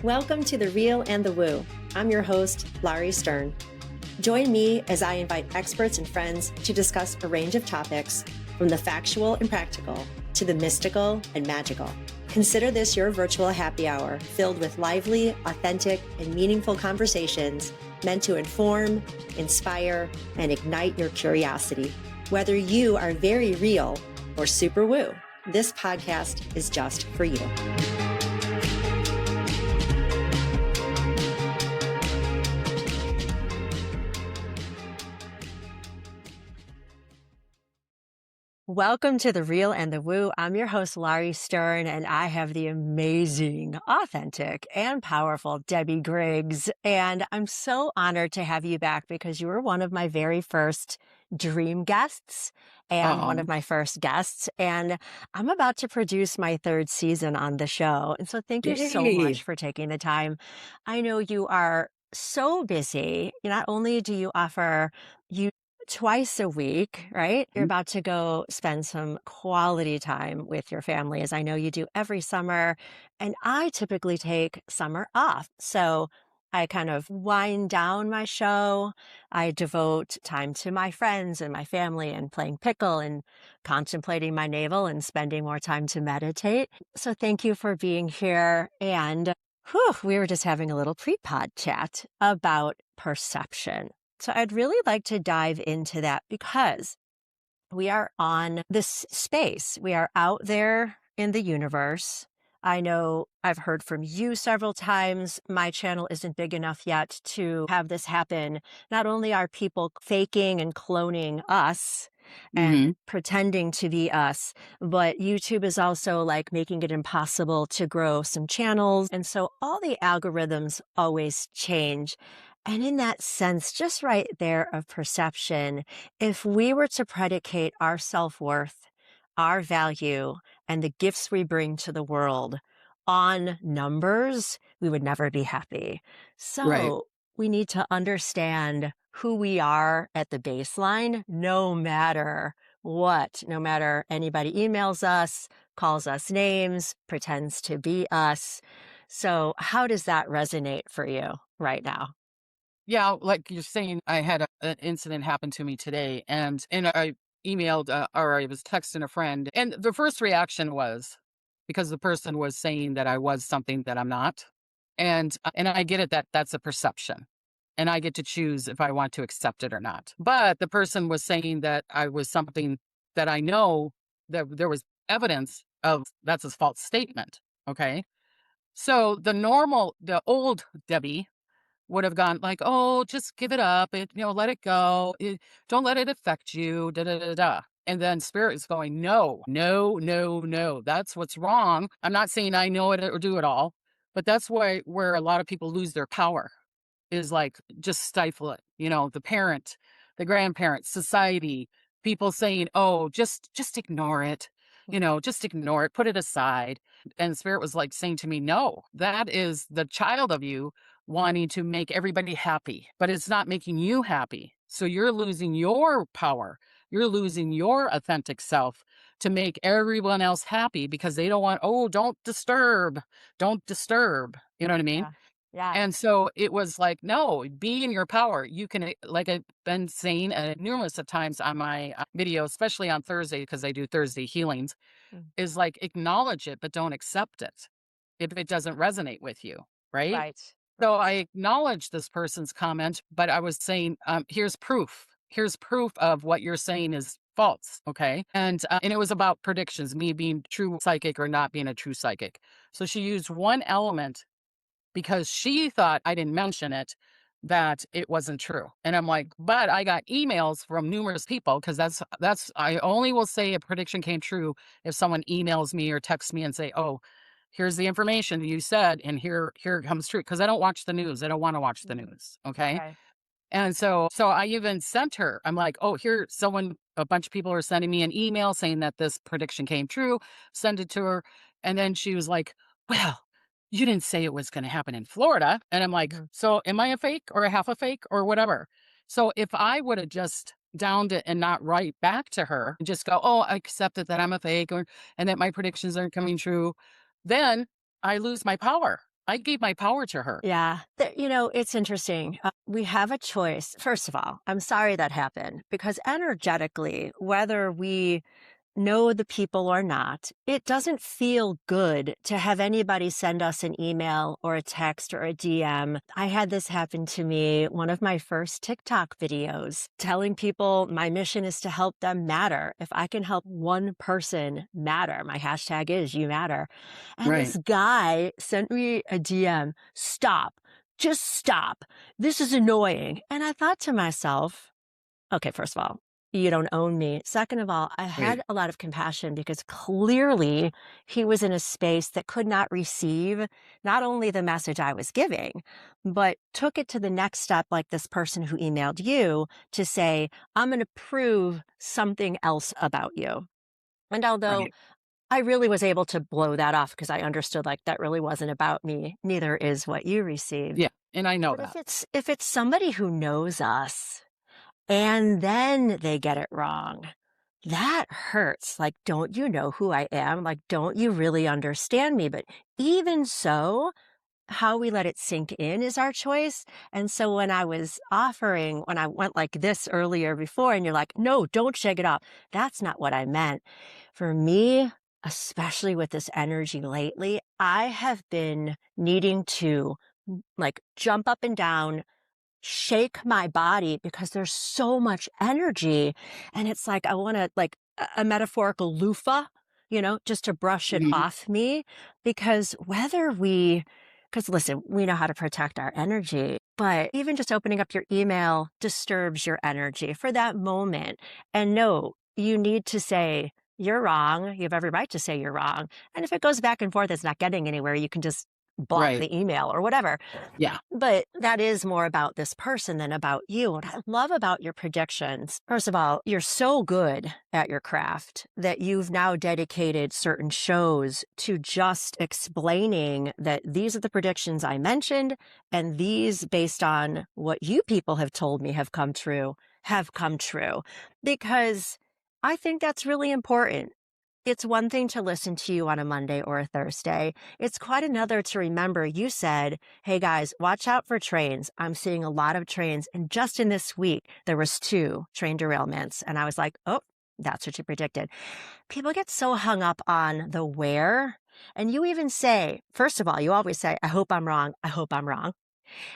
Welcome to The Real and the Woo. I'm your host, Lauri Stern. Join me as I invite experts and friends to discuss a range of topics, from the factual and practical to the mystical and magical. Consider this your virtual happy hour filled with lively, authentic, and meaningful conversations meant to inform, inspire, and ignite your curiosity. Whether you are very real or super woo, this podcast is just for you. Welcome to The Real and the Woo. I'm your host, Lauri Stern, and I have the amazing, authentic, and powerful Debbie Griggs. And I'm so honored to have you back because you were one of my very first dream guests and one of my first guests. And I'm about to produce my third season on the show. And so thank you so much for taking the time. I know you are so busy. Not only do you offer you twice a week, right? You're about to go spend some quality time with your family, as I know you do every summer. And I typically take summer off. So I kind of wind down my show. I devote time to my friends and my family and playing pickle and contemplating my navel and spending more time to meditate. So thank you for being here. And we were just having a little pre-pod chat about perception. So I'd really like to dive into that because we are on this space. We are out there in the universe. I know I've heard from you several times. My channel isn't big enough yet to have this happen. Not only are people faking and cloning us and pretending to be us, but YouTube is also like making it impossible to grow some channels. And so all the algorithms always change. And in that sense, just right there of perception, if we were to predicate our self-worth, our value, and the gifts we bring to the world on numbers, we would never be happy. So we need to understand who we are at the baseline, no matter what, no matter anybody emails us, calls us names, pretends to be us. So how does that resonate for you right now? Yeah, like you're saying, I had an incident happen to me today, and I emailed or I was texting a friend, and the first reaction was because the person was saying that I was something that I'm not, and I get it that that's a perception, and I get to choose if I want to accept it or not. But the person was saying that I was something that I know that there was evidence of that's a false statement. Okay, so the old Debbie would have gone like, "Oh, just give it up. Let it go. Don't let it affect you." Da da da da. And then spirit is going, "No, no, no, no. That's what's wrong." I'm not saying I know it or do it all, but that's where a lot of people lose their power is like just stifle it. The parent, the grandparent, society, people saying, "Oh, just ignore it." Just ignore it, put it aside. And spirit was like saying to me, "No, that is the child of you wanting to make everybody happy, but it's not making you happy. So you're losing your power. You're losing your authentic self to make everyone else happy because they don't want, oh, don't disturb. Don't disturb." You know what I mean? Yeah. Yeah. And so it was like, no, be in your power. You can, like I've been saying numerous of times on my video, especially on Thursday, because I do Thursday healings, is like acknowledge it, but don't accept it if it doesn't resonate with you. Right. Right. So I acknowledged this person's comment, but I was saying, here's proof. Here's proof of what you're saying is false. Okay. And it was about predictions, me being true psychic or not being a true psychic. So she used one element because she thought I didn't mention it, that it wasn't true. And I'm like, but I got emails from numerous people because I only will say a prediction came true if someone emails me or texts me and say, "Oh, here's the information you said, and here it comes true." Because I don't watch the news. I don't want to watch the news. Okay. Okay. And so I even sent her, I'm like, "Oh, here, a bunch of people are sending me an email saying that this prediction came true." Send it to her. And then she was like, "Well, you didn't say it was going to happen in Florida." And I'm like, "So am I a fake or a half a fake or whatever?" So if I would have just downed it and not write back to her and just go, "Oh, I accepted that I'm a fake and that my predictions aren't coming true," then I lose my power. I gave my power to her. Yeah. It's interesting. We have a choice. First of all, I'm sorry that happened because energetically, whether we know the people or not, it doesn't feel good to have anybody send us an email or a text or a DM. I had this happen to me, one of my first TikTok videos, telling people my mission is to help them matter. If I can help one person matter, my hashtag is you matter. And Right. this guy sent me a DM, stop, just stop. This is annoying. And I thought to myself, okay, first of all, you don't own me. Second of all, I had Right. a lot of compassion because clearly he was in a space that could not receive not only the message I was giving, but took it to the next step, like this person who emailed you to say, I'm going to prove something else about you. And although Right. I really was able to blow that off because I understood like that really wasn't about me, neither is what you received. Yeah. And I know But if that. it's somebody who knows us, and then they get it wrong. That hurts. Like, don't you know who I am? Like, don't you really understand me? But even so, how we let it sink in is our choice. And so when I went like this earlier before, and you're like, no, don't shake it off. That's not what I meant. For me, especially with this energy lately, I have been needing to like jump up and down, shake my body because there's so much energy. And it's like, I want to like a metaphorical loofah, just to brush it Mhm. off me. Because because listen, we know how to protect our energy, but even just opening up your email disturbs your energy for that moment. And no, you need to say, you're wrong. You have every right to say you're wrong. And if it goes back and forth, it's not getting anywhere. You can just block Right. the email or whatever. Yeah. But that is more about this person than about you. What I love about your predictions, first of all, you're so good at your craft that you've now dedicated certain shows to just explaining that these are the predictions I mentioned, and these, based on what you people have told me have come true, have come true. Because I think that's really important. It's one thing to listen to you on a Monday or a Thursday. It's quite another to remember you said, hey guys, watch out for trains. I'm seeing a lot of trains. And just in this week, there was 2 train derailments. And I was like, oh, that's what you predicted. People get so hung up on the where. And you even say, first of all, you always say, I hope I'm wrong. I hope I'm wrong.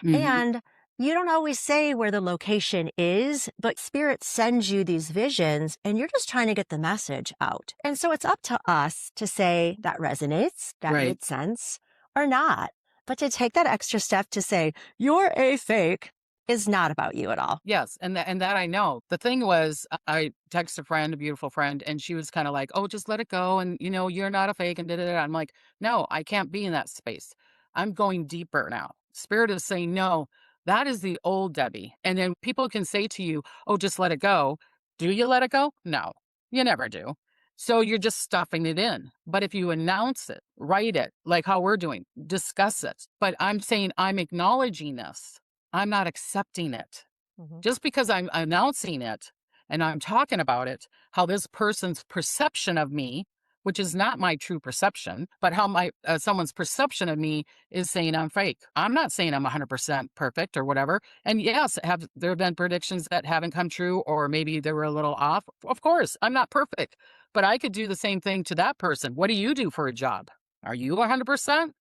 Mhm. And you don't always say where the location is, but spirit sends you these visions and you're just trying to get the message out. And so it's up to us to say that resonates, that Right. made sense, or not. But to take that extra step to say, you're a fake is not about you at all. Yes, and that I know. The thing was, I text a friend, a beautiful friend, and she was kind of like, "Oh, just let it go, and you're not a fake." And da da da. I'm like, "No, I can't be in that space. I'm going deeper now." Spirit is saying, "No, that is the old Debbie." And then people can say to you, "Oh, just let it go." Do you let it go? No, you never do. So you're just stuffing it in. But if you announce it, write it, like how we're doing, discuss it. But I'm saying I'm acknowledging this. I'm not accepting it. Mhm. Just because I'm announcing it and I'm talking about it, how this person's perception of me, which is not my true perception, but how my someone's perception of me is saying I'm fake. I'm not saying I'm 100% perfect or whatever. And yes, have there been predictions that haven't come true, or maybe they were a little off? Of course, I'm not perfect, but I could do the same thing to that person. What do you do for a job? Are you 100%?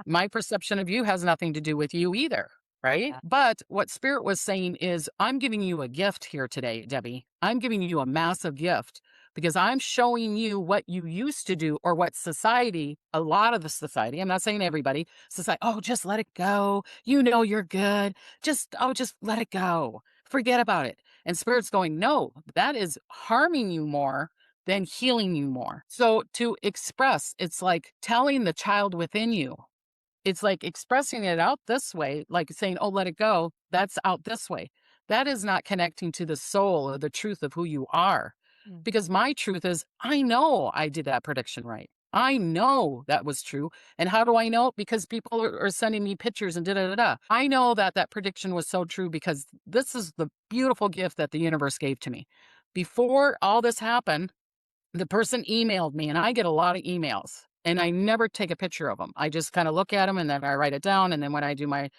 My perception of you has nothing to do with you either, right? Yeah. But what Spirit was saying is, I'm giving you a gift here today, Debbie. I'm giving you a massive gift because I'm showing you what you used to do, or what society, a lot of the society, I'm not saying everybody, society, oh, just let it go. You're good. Just let it go. Forget about it. And Spirit's going, no, that is harming you more than healing you more. So to express, it's like telling the child within you, it's like expressing it out this way, like saying, "Oh, let it go." That's out this way. That is not connecting to the soul or the truth of who you are. Mm. Because my truth is, I know I did that prediction right. I know that was true. And how do I know? Because people are sending me pictures and da da da da. I know that that prediction was so true because this is the beautiful gift that the universe gave to me. Before all this happened, the person emailed me, and I get a lot of emails. and I never take a picture of them. I just kind of look at them and then I write it down. And then when I do my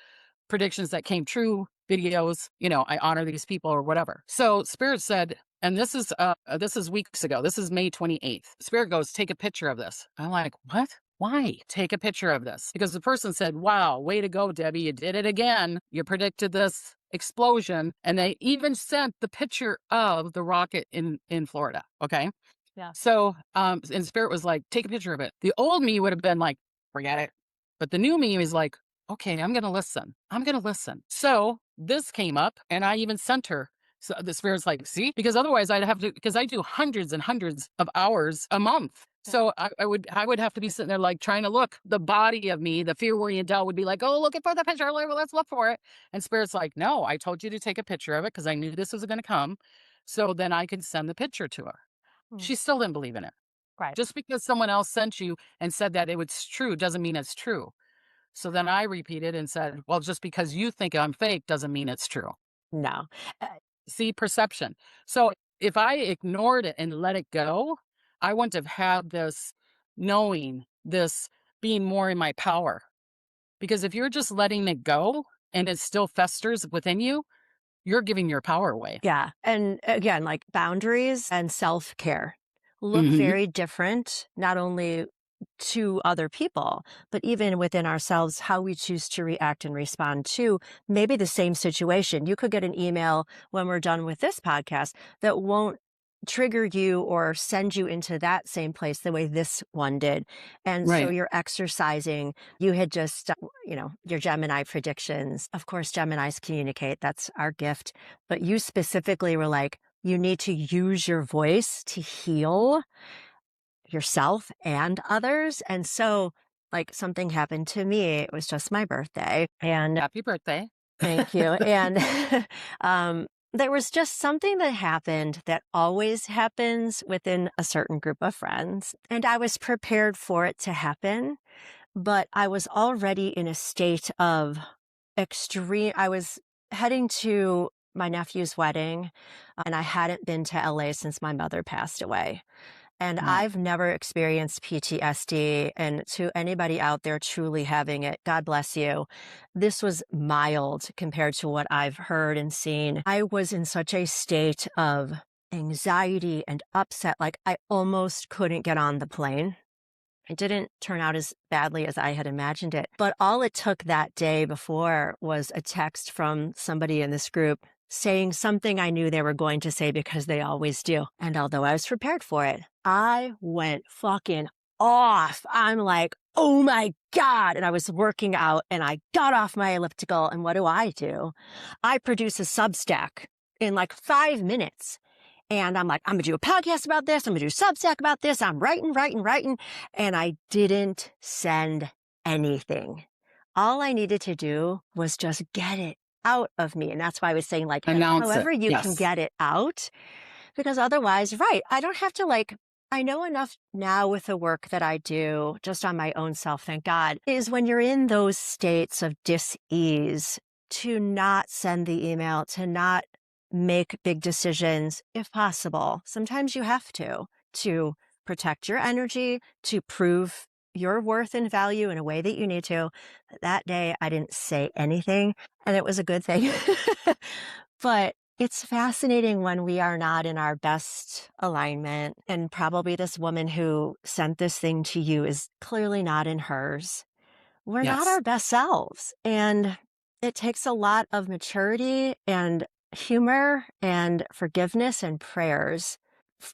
predictions that came true videos, I honor these people or whatever. So Spirit said, and this is weeks ago. This is May 28th. Spirit goes, take a picture of this. I'm like, what? Why take a picture of this? Because the person said, wow, way to go, Debbie. You did it again. You predicted this explosion. And they even sent the picture of the rocket in Florida. Okay. Yeah. So, and Spirit was like, take a picture of it. The old me would have been like, forget it. But the new me was like, okay, I'm going to listen. I'm going to listen. So this came up and I even sent her. So the Spirit's like, see, because otherwise I'd have to, because I do hundreds and hundreds of hours a month. Yeah. So I would have to be sitting there like trying to look. The body of me, the fear oriental would be like, oh, looking for the picture. Let's look for it. And Spirit's like, no, I told you to take a picture of it because I knew this was going to come. So then I could send the picture to her. Mm. She still didn't believe in it. Right. Just because someone else sent you and said that it was true doesn't mean it's true. So then I repeated and said, well, just because you think I'm fake doesn't mean it's true. No. Uh, See, perception. So if I ignored it and let it go, I wouldn't have had this knowing, this being more in my power. Because if you're just letting it go and it still festers within you, you're giving your power away. yeah. And again, like boundaries and self care look Hmm. very different, not only to other people, but even within ourselves, how we choose to react and respond to maybe the same situation. You could get an email when we're done with this podcast that won't trigger you or send you into that same place the way this one did. And so Right. you're exercising. You had just, your Gemini predictions. Of course, Geminis communicate. That's our gift. But you specifically were like, you need to use your voice to heal yourself and others. And so, like, something happened to me. It was just my birthday. And Happy birthday. thank you. And there was just something that happened that always happens within a certain group of friends. And I was prepared for it to happen, but I was already in a state of I was heading to my nephew's wedding, and I hadn't been to LA since my mother passed away. And Mm. I've never experienced PTSD. And to anybody out there truly having it, God bless you. This was mild compared to what I've heard and seen. I was in such a state of anxiety and upset, like I almost couldn't get on the plane. It didn't turn out as badly as I had imagined it. But all it took that day before was a text from somebody in this group saying something I knew they were going to say because they always do. And although I was prepared for it, I went fucking off. I'm like, oh my God. And I was working out and I got off my elliptical. And what do? I produce a Substack in like 5 minutes. And I'm like, I'm going to do a podcast about this. I'm going to do Substack about this. I'm writing. And I didn't send anything. All I needed to do was just get it out of me. And that's why I was saying, like, Announce it. however you can Yes. get it out, because otherwise, right, I don't have to I know enough now with the work that I do just on my own self, thank God, is when you're in those states of dis-ease to not send the email, to not make big decisions if possible. Sometimes you have to protect your energy, to prove your worth and value in a way that you need to. But that day, I didn't say anything, and it was a good thing. But it's fascinating when we are not in our best alignment. And probably this woman who sent this thing to you is clearly not in hers. We're not Yes. our best selves. And it takes a lot of maturity and humor and forgiveness and prayers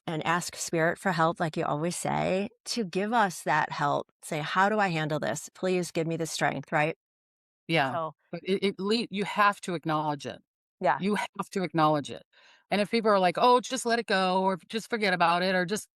and ask spirit for help, like you always say, to give us that help. Say, how do I handle this? Please give me the strength, right? Yeah. So, But you have to acknowledge it. yeah. You have to acknowledge it. And if people are like, "Oh, just let it go," or "Just forget about it," or just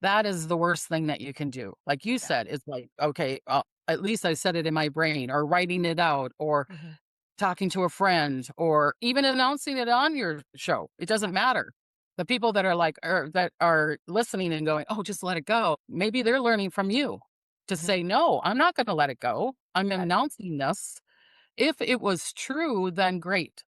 that is the worst thing that you can do. Like you Yeah. said, it's like, okay, at least I said it in my brain, or writing it out, or Mhm. talking to a friend, or even announcing it on your show. It doesn't matter. The people that are like, or that are listening and going, "Oh, just let it go." Maybe they're learning from you to Mhm. say, "No, I'm not going to let it go. I'm Right. announcing this." If it was true, then great,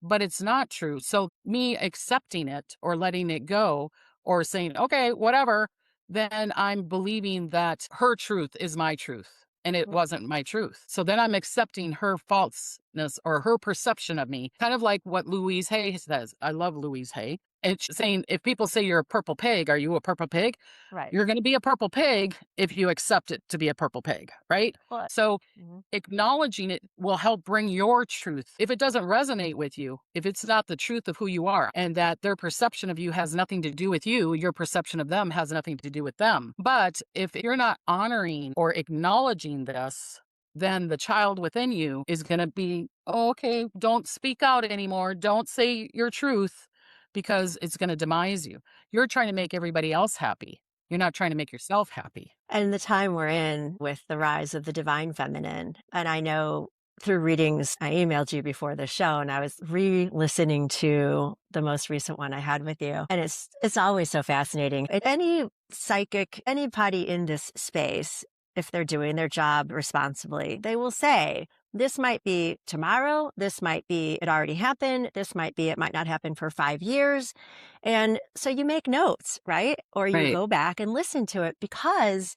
but it's not true. So me accepting it or letting it go or saying, okay, whatever, then I'm believing that her truth is my truth and it Mhm. wasn't my truth. So then I'm accepting her falseness or her perception of me, kind of like what Louise Hay says. I love Louise Hay. And she's saying, if people say you're a purple pig, are you a purple pig? Right. You're going to be a purple pig if you accept it to be a purple pig, right? Well, So mhm. acknowledging it will help bring your truth. If it doesn't resonate with you, if it's not the truth of who you are, and that their perception of you has nothing to do with you, your perception of them has nothing to do with them. But if you're not honoring or acknowledging this, then the child within you is going to be, oh, okay, don't speak out anymore. Don't say your truth because it's going to demise you. You're trying to make everybody else happy. You're not trying to make yourself happy. And the time we're in with the rise of the divine feminine, and I know through readings, I emailed you before the show and I was re-listening to the most recent one I had with you. And it's always so fascinating. And any psychic, anybody in this space, if they're doing their job responsibly, they will say, this might be tomorrow. This might be it already happened. This might be it might not happen for 5 years. And so you make notes, right? Or you Right. go back and listen to it because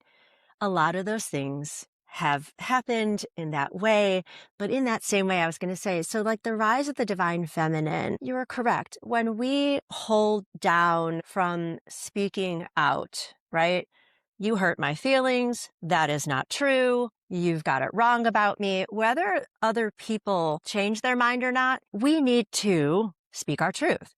a lot of those things have happened in that way. But in that same way, I was going to say, so like the rise of the divine feminine, you are correct. When we hold down from speaking out, right? You hurt my feelings. That is not true. You've got it wrong about me. Whether other people change their mind or not, we need to speak our truth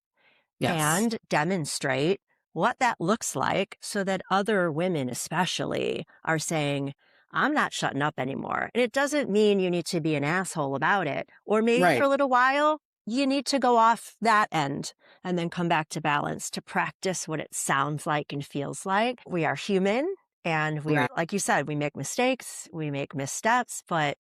Yes. and demonstrate what that looks like so that other women, especially, are saying, I'm not shutting up anymore. And it doesn't mean you need to be an asshole about it. Or maybe for Right. a little while, you need to go off that end and then come back to balance to practice what it sounds like and feels like. We are human and we are, Right. like you said, we make mistakes, we make missteps, but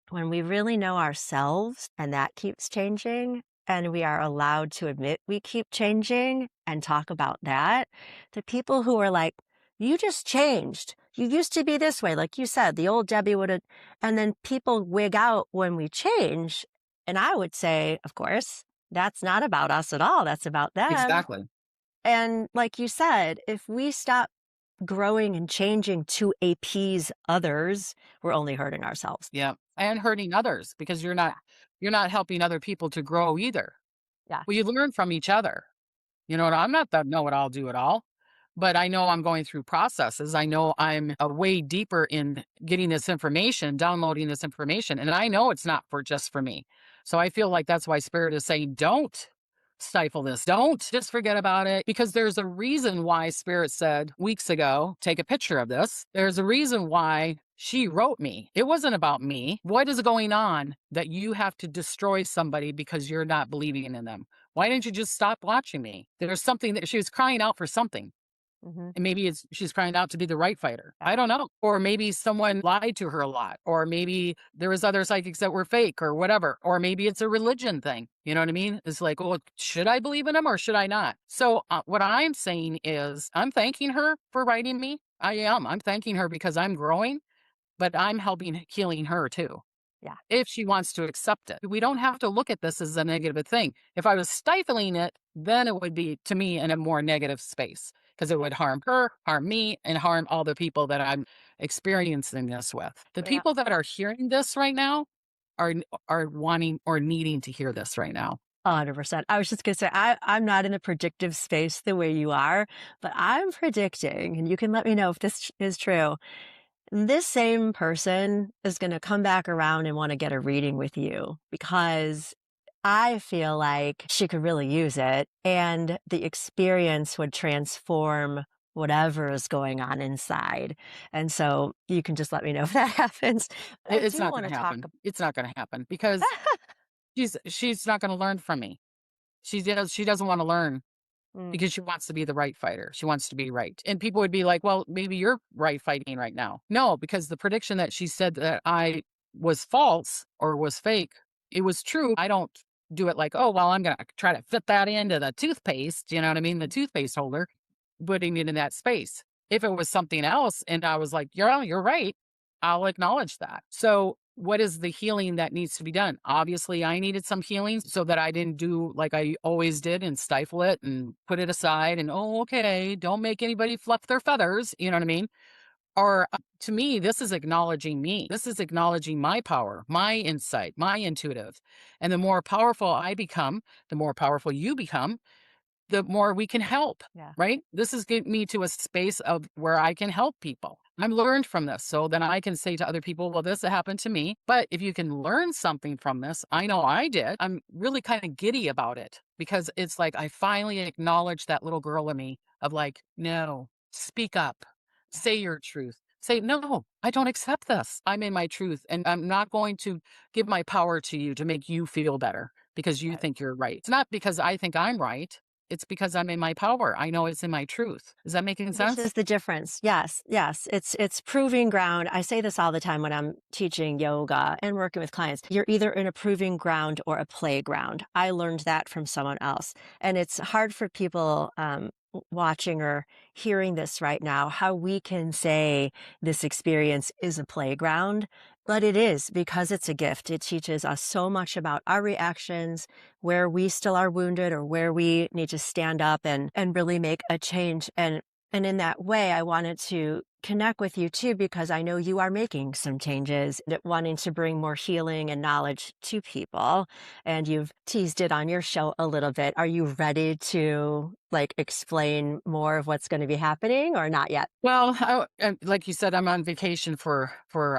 when we really know ourselves and that keeps changing, and we are allowed to admit we keep changing and talk about that, the people who are like, you just changed. You used to be this way. Like you said, the old Debbie would have, and then people wig out when we change. And I would say, of course, that's not about us at all. That's about them. Exactly. And like you said, if we stop growing and changing to appease others, we're only hurting ourselves. Yeah. And hurting others because Yeah. you're not helping other people to grow either. Yeah. Well, you learn from each other. You know, and I'm not the know it all, do it all, but I know I'm going through processes. I know I'm way deeper in getting this information, downloading this information, and I know it's not for just for me. So I feel like that's why Spirit is saying, don't stifle this. Don't just forget about it because there's a reason why Spirit said weeks ago, take a picture of this. There's a reason why she wrote me. It wasn't about me. What is going on that you have to destroy somebody because you're not believing in them? Why didn't you just stop watching me? There's something that she was crying out for something. Hmm. And maybe she's crying out to be the right fighter. Yeah. I don't know. Or maybe someone lied to her a lot. Or maybe there was other psychics that were fake or whatever. Or maybe it's a religion thing. You know what I mean? It's like, well, should I believe in them or should I not? So what I'm saying is I'm thanking her for writing me. I am. I'm thanking her because I'm growing, but I'm helping healing her too Yeah. if she wants to accept it. We don't have to look at this as a negative thing. If I was stifling it, then it would be, to me, in a more negative space because it would harm her, harm me, and harm all the people that I'm experiencing this with. The Yeah. people that are hearing this right now are are wanting or needing to hear this right now. 100%. I was just going to say, I'm not in a predictive space the way you are, but I'm predicting, and you can let me know if this is true. This same person is going to come back around and want to get a reading with you because I feel like she could really use it and the experience would transform whatever is going on inside. And so you can just let me know if that happens. But I It's do not want going to to talk happen. It's not going to happen because she's not going to learn from me. She doesn't want to learn Mm, because she wants to be the right fighter. She wants to be right. And people would be like, well, maybe you're right fighting right now. No, because the prediction that she said that I was false or was fake, it was true. I don't do it like, oh, well, I'm going to try to fit that into the toothpaste. You know what I mean? The toothpaste holder, putting it in that space. If it was something else and I was like, you're right, I'll acknowledge that. So what is the healing that needs to be done? Obviously, I needed some healing so that I didn't do like I always did and stifle it and put it aside and, oh, okay, don't make anybody fluff their feathers. You know what I mean? Or to me, this is acknowledging me. This is acknowledging my power, my insight, my intuitive. And the more powerful I become, the more powerful you become, the more we can help, Yeah. right? This is getting me to a space of where I can help people. I'm learned from this. So then I can say to other people, well, this happened to me. But if you can learn something from this, I know I did. I'm really kind of giddy about it because it's like I finally acknowledge that little girl in me of like, no, speak up, Yeah. say your truth. Say, no, I don't accept this. I'm in my truth and I'm not going to give my power to you to make you feel better because you Right. think you're right. It's not because I think I'm right. It's because I'm in my power. I know it's in my truth. Is that making This sense? is the difference. Yes, yes. It's proving ground. I say this all the time when I'm teaching yoga and working with clients. You're either in a proving ground or a playground. I learned that from someone else. And it's hard for people watching or hearing this right now, how we can say this experience is a playground, but it is because it's a gift. It teaches us so much about our reactions, where we still are wounded or where we need to stand up and really make a change. And in that way, I wanted to connect with you too, because I know you are making some changes, wanting to bring more healing and knowledge to people. And you've teased it on your show a little bit. Are you ready to like explain more of what's going to be happening or not yet? Well, like you said, I'm on vacation for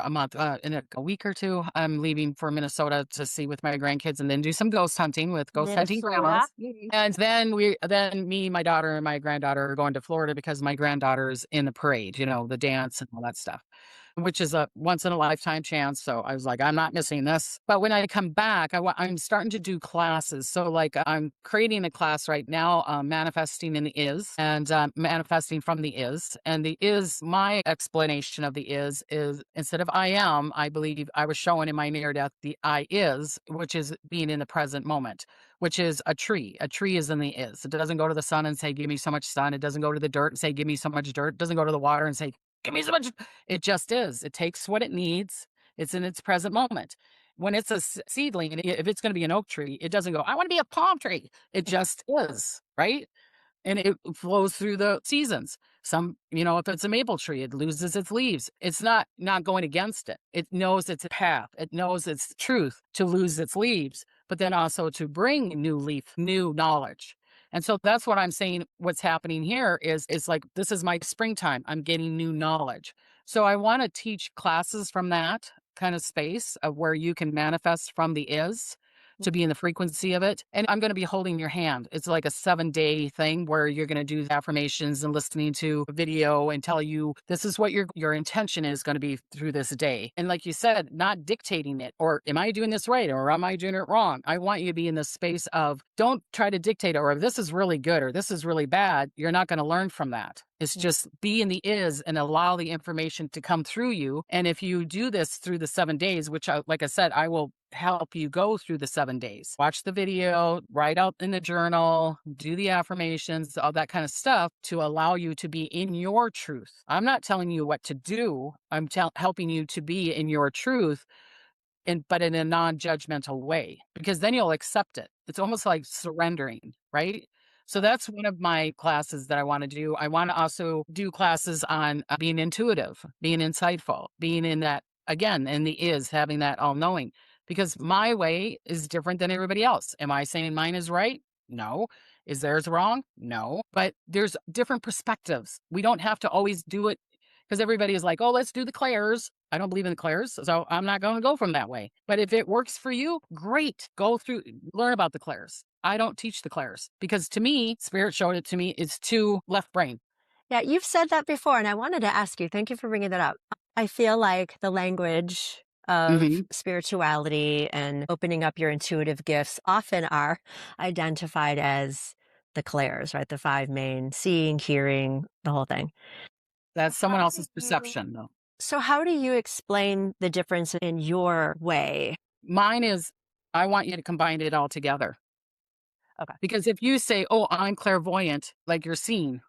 a month. In a week or two, I'm leaving for Minnesota to see with my grandkids, and then do some ghost hunting with ghost hunting Minnesota. grandmas. And then me, my daughter, and my granddaughter are going to Florida because my granddaughter's in the parade. You know, the dance and all that stuff, which is a once in a lifetime chance. So I was like, I'm not missing this. But when I come back, I'm starting to do classes. So like I'm creating a class right now, manifesting in the is and manifesting from the is. And the is, my explanation of the is instead of I am, I believe I was showing in my near death the I is, which is being in the present moment, which is a tree. A tree is in the is. It doesn't go to the sun and say, give me so much sun. It doesn't go to the dirt and say, give me so much dirt. It doesn't go to the water and say, give me so much. It just is. It takes what it needs. It's in its present moment. When it's a seedling, and if it's going to be an oak tree, it doesn't go, I want to be a palm tree. It just is, right? And it flows through the seasons. Some, if it's a maple tree, it loses its leaves. It's not going against it. It knows its path. It knows its truth to lose its leaves, but then also to bring new leaf, new knowledge. And so that's what I'm saying. What's happening here is like this is my springtime. I'm getting new knowledge. So I want to teach classes from that kind of space of where you can manifest from the is to be in the frequency of it. And I'm going to be holding your hand. It's like a 7-day thing where you're going to do affirmations and listening to a video and tell you this is what your intention is going to be through this day. And like you said, not dictating it or am I doing this right or am I doing it wrong? I want you to be in the space of don't try to dictate or this is really good or this is really bad. You're not going to learn from that. It's just be in the is and allow the information to come through you. And if you do this through the 7 days, which like I said, I will help you go through the 7 days. Watch the video, write out in the journal, do the affirmations, all that kind of stuff to allow you to be in your truth. I'm not telling you what to do. I'm helping you to be in your truth but in a non-judgmental way, because then you'll accept it. It's almost like surrendering, right? So that's one of my classes that I want to do. I want to also do classes on being intuitive, being insightful, being in that, again, in the is, having that all knowing, because my way is different than everybody else. Am I saying mine is right? No. Is theirs wrong? No. But there's different perspectives. We don't have to always do it because everybody is like, oh, let's do the clairs. I don't believe in the clairs, so I'm not going to go from that way. But if it works for you, great. Go through, learn about the clairs. I don't teach the clairs because to me, spirit showed it to me, it's too left brain. Yeah, you've said that before, and I wanted to ask you, thank you for bringing that up. I feel like the language of Hmm. spirituality and opening up your intuitive gifts often are identified as the clairs, right? The five main seeing, hearing, the whole thing. That's someone How do else's you perception, though. So how do you explain the difference in your way? Mine is, I want you to combine it all together. Okay. Because if you say, oh, I'm clairvoyant, like you're seeing.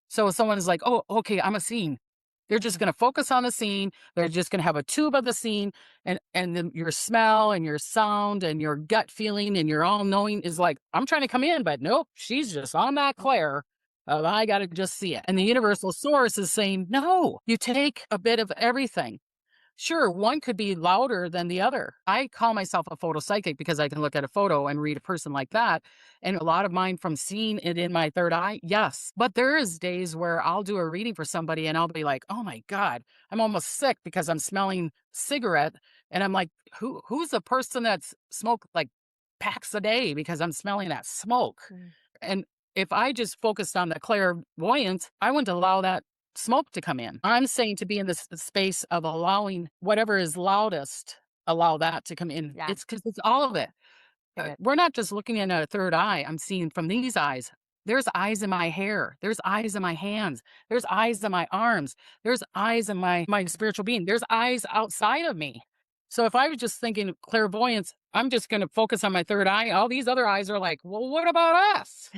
So if someone is like, oh, okay, I'm a seeing. They're just going to focus on the scene. They're just going to have a tube of the scene, and then your smell and your sound and your gut feeling and your all knowing is like, I'm trying to come in, but nope, she's just on that clair. I got to just see it. And the universal source is saying, no, you take a bit of everything. Sure, one could be louder than the other. I call myself a photopsychic because I can look at a photo and read a person like that. And a lot of mine from seeing it in my third eye, yes. But there is days where I'll do a reading for somebody and I'll be like, oh my God, I'm almost sick because I'm smelling cigarette. And I'm like, who's the person that's smoked like packs a day because I'm smelling that smoke? Mm. And if I just focused on the clairvoyance, I wouldn't allow that smoke to come in. I'm saying to be in this space of allowing whatever is loudest, allow that to come in. Yeah. It's because it's all of it. Good. We're not just looking in a third eye. I'm seeing from these eyes. There's eyes in my hair. There's eyes in my hands. There's eyes in my arms. There's eyes in my spiritual being. There's eyes outside of me. So if I was just thinking clairvoyance, I'm just going to focus on my third eye. All these other eyes are like, well, what about us?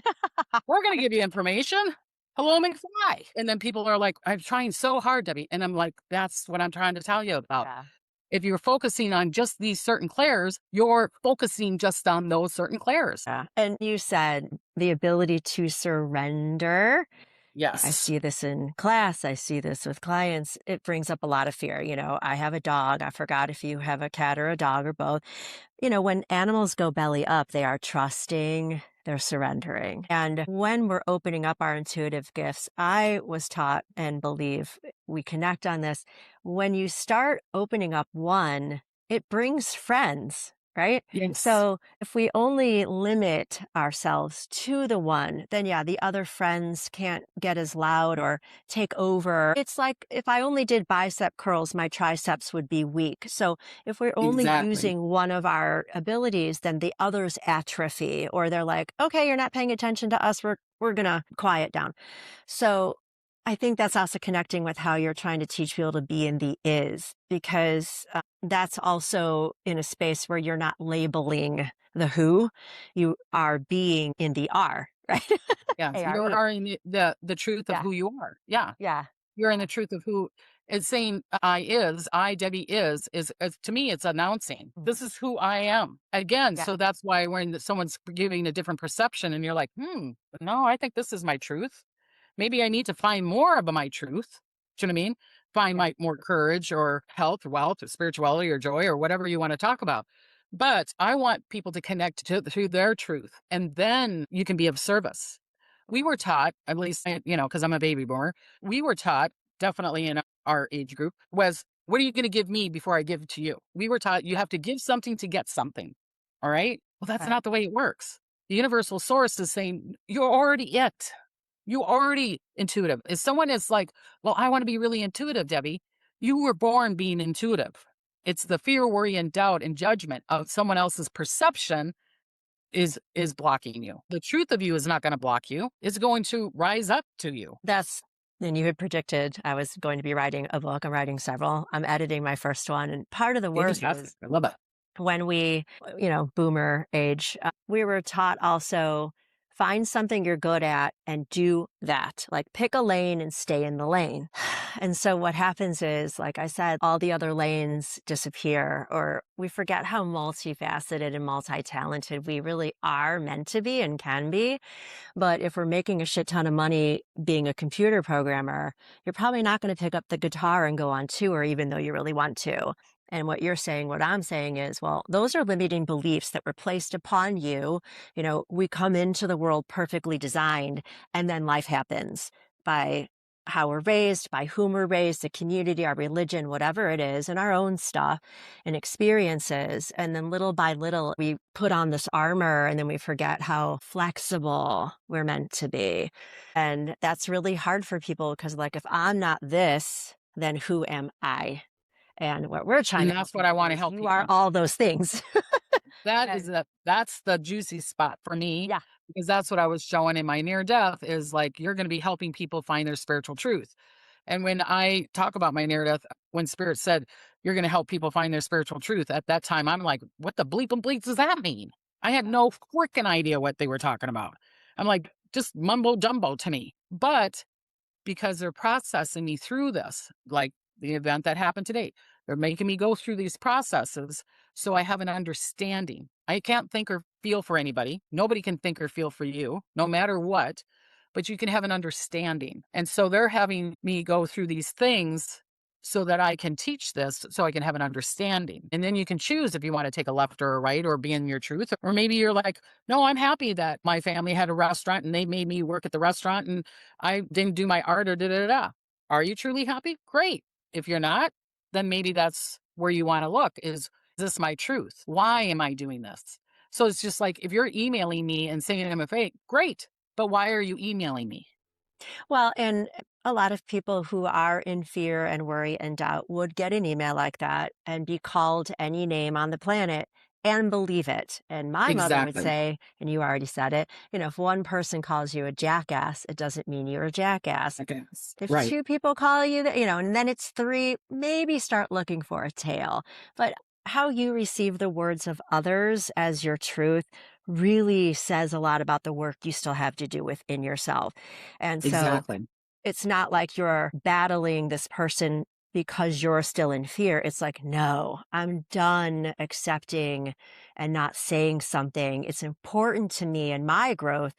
We're going to give you information. Hello, McFly. And then people are like, I'm trying so hard, Debbie. And I'm like, that's what I'm trying to tell you about. Yeah. If you're focusing on just these certain clairs, you're focusing just on those certain clairs. Yeah. And you said the ability to surrender. I Yes. see this in class. I see this with clients. It brings up a lot of fear. I have a dog. I forgot if you have a cat or a dog or both. When animals go belly up, they are trusting, they're surrendering. And when we're opening up our intuitive gifts, I was taught and believe we connect on this. When you start opening up one, it brings friends, right? Yes. So if we only limit ourselves to the one, then yeah, the other friends can't get as loud or take over. It's like if I only did bicep curls, my triceps would be weak. So if we're only Exactly. using one of our abilities, then the others atrophy, or they're like, okay, you're not paying attention to us. We're going to quiet down. So I think that's also connecting with how you're trying to teach people to be in the is, because that's also in a space where you're not labeling the who, you are being in the are, right? Yes. You ARE. are in the truth of Yeah. who you are. Yeah. Yeah. You're in the truth of who it's saying Debbie is to me, it's announcing Mm. this is who I am. Again, Yeah. so that's why when someone's giving a different perception and you're like, no, I think this is my truth. Maybe I need to find more of my truth. Do you know what I mean? Find Yeah. my more courage or health, wealth, or spirituality or joy or whatever you want to talk about. But I want people to connect to their truth, and then you can be of service. We were taught, at least, because I'm a baby boomer, we were taught definitely in our age group was, what are you going to give me before I give it to you? We were taught you have to give something to get something. All right. Well, that's Right. not the way it works. The universal source is saying you're already it. You already intuitive. If someone is like, well, I want to be really intuitive, Debbie, you were born being intuitive. It's the fear, worry, and doubt and judgment of someone else's perception is blocking you. The truth of you is not going to block you. It's going to rise up to you. And you had predicted I was going to be writing a book. I'm writing several. I'm editing my first one. And part of the work Fantastic. is I love it. when we, boomer age, we were taught also find something you're good at and do that. Like pick a lane and stay in the lane. And so what happens is, like I said, all the other lanes disappear, or we forget how multifaceted and multi-talented we really are meant to be and can be. But if we're making a shit ton of money being a computer programmer, you're probably not going to pick up the guitar and go on tour, even though you really want to. And what you're saying, what I'm saying is, well, those are limiting beliefs that were placed upon you. We come into the world perfectly designed, and then life happens by how we're raised, by whom we're raised, the community, our religion, whatever it is, and our own stuff and experiences. And then little by little, we put on this armor and then we forget how flexible we're meant to be. And that's really hard for people because, like, if I'm not this, then who am I? And what we're trying And to help that's what I people want to is help you are people. all those things. That is And that's the juicy spot for me, yeah, because that's what I was showing in my near death is like, you're going to be helping people find their spiritual truth. And when I talk about my near death, when spirit said, you're going to help people find their spiritual truth, at that time, I'm like, what the bleep and bleep does that mean? I had no freaking idea what they were talking about. I'm like, just mumbo jumbo to me. But because they're processing me through this, like the event that happened today. They're making me go through these processes so I have an understanding. I can't think or feel for anybody. Nobody can think or feel for you, no matter what, but you can have an understanding. And so they're having me go through these things so that I can teach this, so I can have an understanding. And then you can choose if you want to take a left or a right or be in your truth. Or maybe you're like, no, I'm happy that my family had a restaurant and they made me work at the restaurant and I didn't do my art or da da da. Are you truly happy? Great. If you're not, then maybe that's where you want to look is this my truth? Why am I doing this? So it's just like if you're emailing me and saying I'm a fake, great. But why are you emailing me? Well, and a lot of people who are in fear and worry and doubt would get an email like that and be called any name on the planet and believe it. And my mother would Exactly. say, and you already said it, if one person calls you a jackass, it doesn't mean you're a jackass. I guess. If Right. two people call you that, and then it's three, maybe start looking for a tail. But how you receive the words of others as your truth really says a lot about the work you still have to do within yourself. And so Exactly. it's not like you're battling this person because you're still in fear. It's like, no, I'm done accepting and not saying something. It's important to me and my growth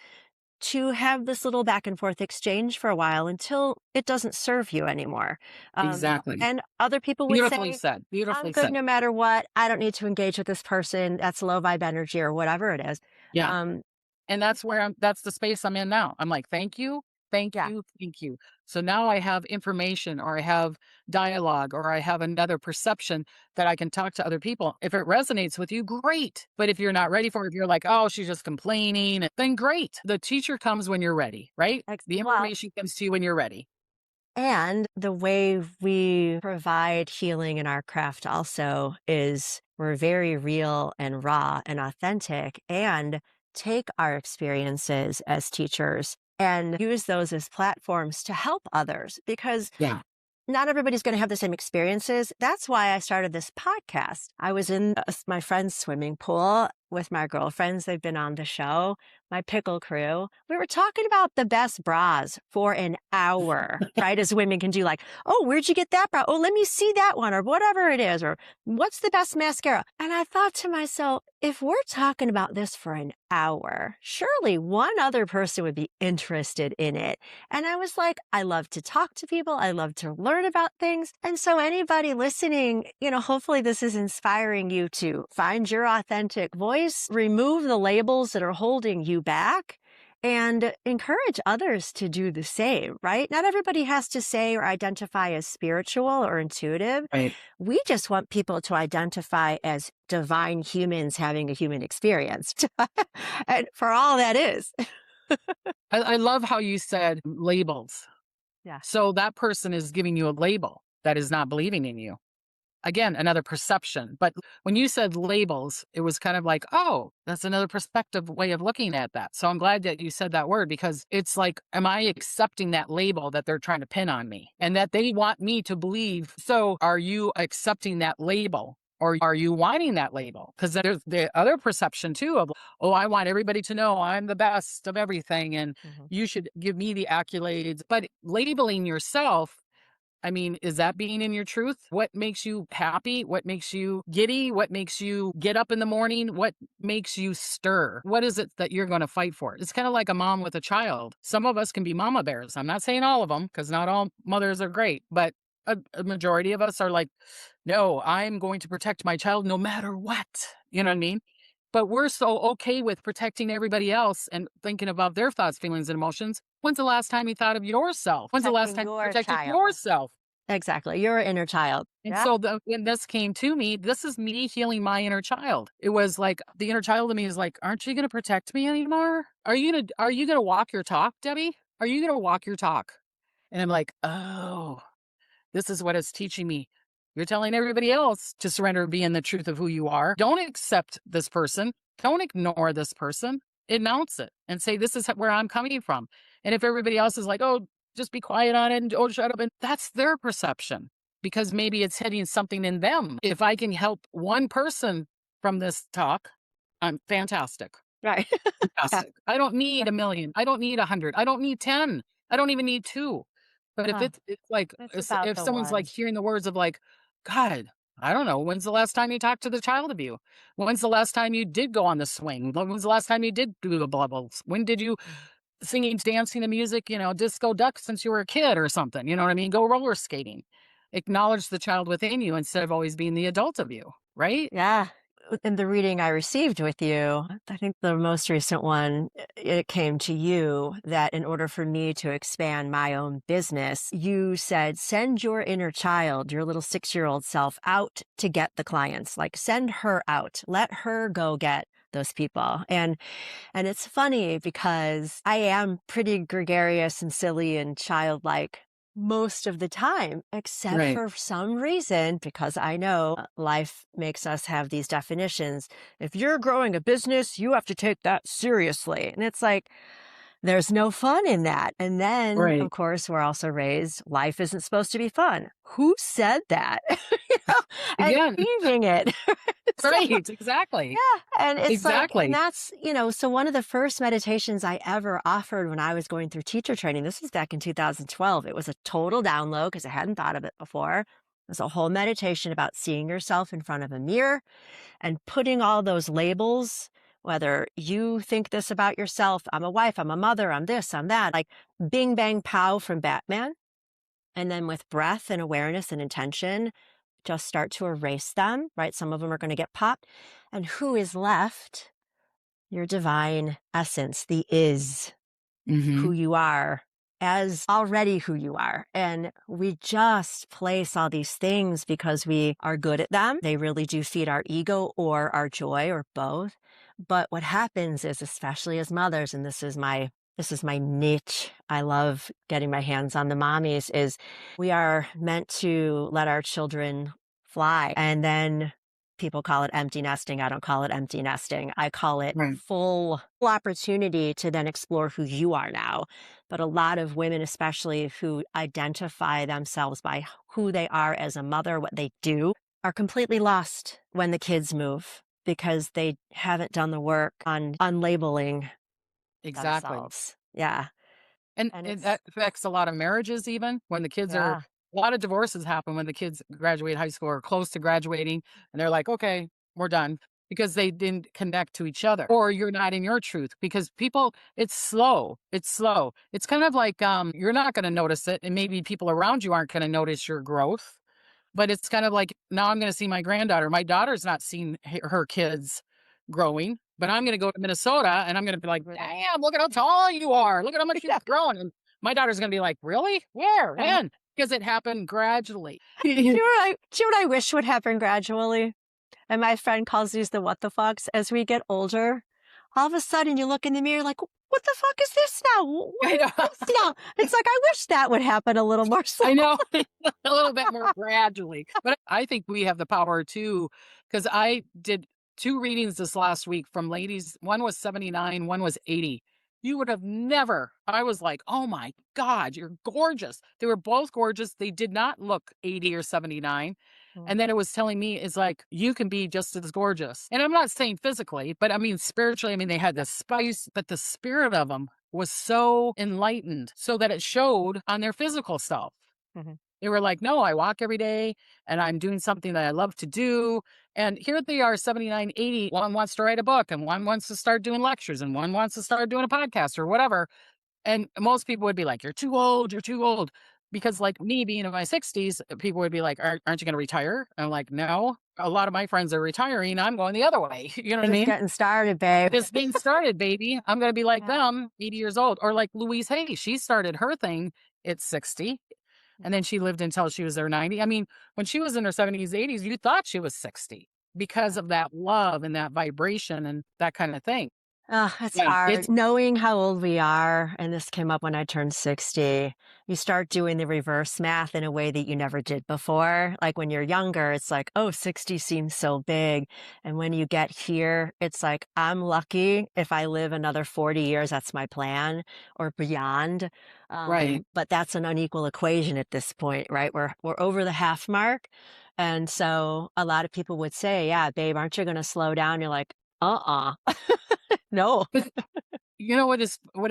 to have this little back and forth exchange for a while until it doesn't serve you anymore. Exactly. And other people would Beautifully say, said. I'm Beautifully good said. no matter what. I don't need to engage with this person. That's low vibe energy or whatever it is. Yeah. Um, And that's where that's the space I'm in now. I'm like, thank you, thank yeah, you, thank you. So now I have information or I have dialogue or I have another perception that I can talk to other people. If it resonates with you, great. But if you're not ready for it, if you're like, oh, she's just complaining, then great. The teacher comes when you're ready, right? The well, information comes to you when you're ready. and the way we provide healing in our craft also is we're very real and raw and authentic and take our experiences as teachers and use those as platforms to help others because Yeah. not everybody's going to have the same experiences. That's why I started this podcast. I was in my friend's swimming pool with my girlfriends. They've been on the show, my pickle crew. We were talking about the best bras for an hour, right? As women can do, like, oh, where'd you get that bra? Oh, let me see that one, or whatever it is, or what's the best mascara? And I thought to myself, if we're talking about this for an hour, surely one other person would be interested in it. And I was like, I love to talk to people. I love to learn about things. And so anybody listening, hopefully this is inspiring you to find your authentic voice, remove the labels that are holding you back, and encourage others to do the same, right? Not everybody has to say or identify as spiritual or intuitive. Right. We just want people to identify as divine humans having a human experience. And for all that is. I love how you said labels. Yeah. So that person is giving you a label that is not believing in you. Again, another perception. But when you said labels, it was kind of like, oh, that's another perspective way of looking at that. So I'm glad that you said that word because it's like, am I accepting that label that they're trying to pin on me and that they want me to believe? So are you accepting that label? Or are you wanting that label? Because there's the other perception too of, oh, I want everybody to know I'm the best of everything and Mhm. you should give me the accolades. But labeling yourself, I mean, is that being in your truth? What makes you happy? What makes you giddy? What makes you get up in the morning? What makes you stir? What is it that you're going to fight for? It's kind of like a mom with a child. Some of us can be mama bears. I'm not saying all of them because not all mothers are great, but a majority of us are like, no, I'm going to protect my child no matter what. You know what I mean? But we're so okay with protecting everybody else and thinking about their thoughts, feelings, and emotions. When's the last time you thought of yourself? When's the last Protecting time you your protected child. yourself? Exactly. Your inner child. And Yeah. so when this came to me, this is me healing my inner child. It was like the inner child of me is like, aren't you going to protect me anymore? Are you going to walk your talk, Debbie? Are you going to walk your talk? And I'm like, oh, this is what it's teaching me. You're telling everybody else to surrender and be in the truth of who you are. Don't accept this person. Don't ignore this person. Announce it and say, this is where I'm coming from. And if everybody else is like, oh, just be quiet on it and oh, shut up. And that's their perception because maybe it's hitting something in them. If I can help one person from this talk, I'm fantastic. Right. Yeah. Fantastic. I don't need a million. I don't need 100. I don't need 10. I don't even need two. But if Huh. it's like, It's about if the someone's, like, one. hearing the words of, like, "God, I don't know, when's the last time you talked to the child of you? When's the last time you did go on the swing? When was the last time you did do the bubbles? When did you Mhm. singing, dancing to music, disco duck since you were a kid or something?" You know what I mean? Go roller skating. Acknowledge the child within you instead of always being the adult of you, right? Yeah. In the reading I received with you, I think the most recent one, it came to you that in order for me to expand my own business, you said, send your inner child, your little 6-year-old self out to get the clients. Like send her out, let her go get those people. And it's funny because I am pretty gregarious and silly and childlike most of the time, except Right. for some reason, because I know life makes us have these definitions. If you're growing a business, you have to take that seriously. And it's like, there's no fun in that. And then, of Right. course, we're also raised life isn't supposed to be fun. Who said that? you know, and Again, evening it. So right, exactly. yeah, and it's like and Exactly. that's, so one of the first meditations I ever offered when I was going through teacher training, this was back in 2012. It was a total download because I hadn't thought of it before. It was a whole meditation about seeing yourself in front of a mirror and putting all those labels, whether you think this about yourself, I'm a wife, I'm a mother, I'm this, I'm that, like bing bang pow from Batman. And then with breath and awareness and intention, just start to erase them, right? Some of them are going to get popped. And who is left? Your divine essence, the is who Mhm. you are as already who you are. And we just place all these things because we are good at them. They really do feed our ego or our joy or both. But what happens is, especially as mothers, and this is my niche. I love getting my hands on the mommies is we are meant to let our children fly. And then people call it empty nesting. I don't call it empty nesting. I call it Right. full opportunity to then explore who you are now. But a lot of women, especially who identify themselves by who they are as a mother, what they do, are completely lost when the kids move because they haven't done the work on unlabeling Exactly. themselves. Yeah. And And it's, that affects a lot of marriages even when the kids are yeah. a lot of divorces happen when the kids graduate high school or close to graduating, and they're like, "Okay, we're done," because they didn't connect to each other, or you're not in your truth because people it's slow. It's slow. It's kind of like, you're not gonna notice it, and maybe people around you aren't gonna notice your growth. But it's kind of like, now I'm gonna see my granddaughter. My daughter's not seen her kids growing, but I'm gonna go to Minnesota and I'm gonna be like, Right. "Damn, look at how tall you are. Look at how much Yeah. you've grown." And my daughter's gonna be like, "Really? Where? When?" Because it happened gradually. Do you know what I wish would happen gradually? And my friend calls these the what the fucks. As we get older, all of a sudden you look in the mirror like, what the fuck is this now? What I is know. this now? It's like, I wish that would happen a little more slowly. I know. A little bit more gradually. But I think we have the power too, because I did 2 readings this last week from ladies. One was 79, one was 80. You would have never I was like, "Oh my god, you're gorgeous." They were both gorgeous. They did not look 80 or 79. And then it was telling me, it's like, "You can be just as gorgeous." And I'm not saying physically, but I mean spiritually. I mean, they had the spice, but the spirit of them was so enlightened so that it showed on their physical self. Mhm. They were like, "No, I walk every day and I'm doing something that I love to do." And here they are, 79, 80. One wants to write a book and one wants to start doing lectures and one wants to start doing a podcast or whatever. And most people would be like, "You're too old. You're too old." Because, like me being in my 60s, people would be like, Aren't you going to retire?" I'm like, "No, a lot of my friends are retiring. I'm going the other way." You know what I Just mean? getting started, babe. Just getting started, baby. I'm going to be like Yeah. them, 80 years old. Or like Louise Hay, she started her thing at 60 and then she lived until she was there 90. I mean, when she was in her 70s, 80s, you thought she was 60 because of that love and that vibration and that kind of thing. Oh, it's Yeah, it's hard. Knowing how old we are, and this came up when I turned 60, you start doing the reverse math in a way that you never did before. Like when you're younger, it's like, oh, 60 seems so big. And when you get here, it's like, I'm lucky if I live another 40 years, that's my plan or beyond. right. But that's an unequal equation at this point, right? We're over the half mark. And so a lot of people would say, yeah, babe, aren't you going to slow down? You're like, uh-uh. No. You know what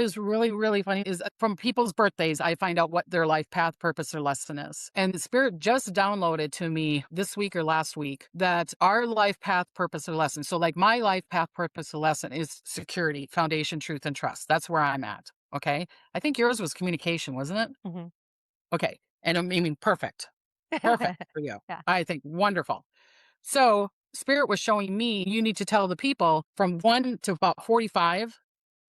is really, really funny is from people's birthdays, I find out what their life path, purpose, or lesson is. And the spirit just downloaded to me this week or last week that our life path, purpose, or lesson. So like my life path, purpose, or lesson is security, foundation, truth, and trust. That's where I'm at. Okay. I think yours was communication, wasn't it? Mhm. Okay. And I mean, perfect. Perfect for you. Yeah. I think wonderful. So spirit was showing me you need to tell the people from 1 to about 45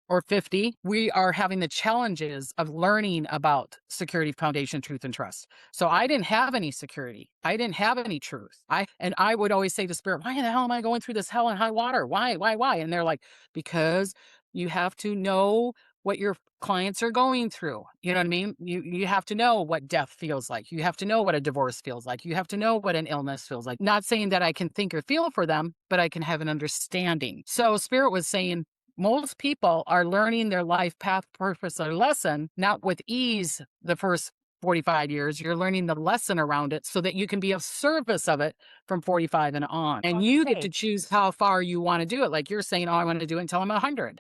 or 50, we are having the challenges of learning about security, foundation, truth, and trust. So I didn't have any security. I didn't have any truth. I would always say to spirit, why the hell am I going through this hell and high water? Why? And they're like, because you have to know what your clients are going through. You know what I mean? You have to know what death feels like. You have to know what a divorce feels like. You have to know what an illness feels like. Not saying that I can think or feel for them, but I can have an understanding. So spirit was saying, most people are learning their life path, purpose, or lesson, not with ease the first 45 years. You're learning the lesson around it so that you can be of service of it from 45 and on. Oh, And it's you get to great. choose how far you want to do it. Like you're saying, oh, I want to do it until I'm 100,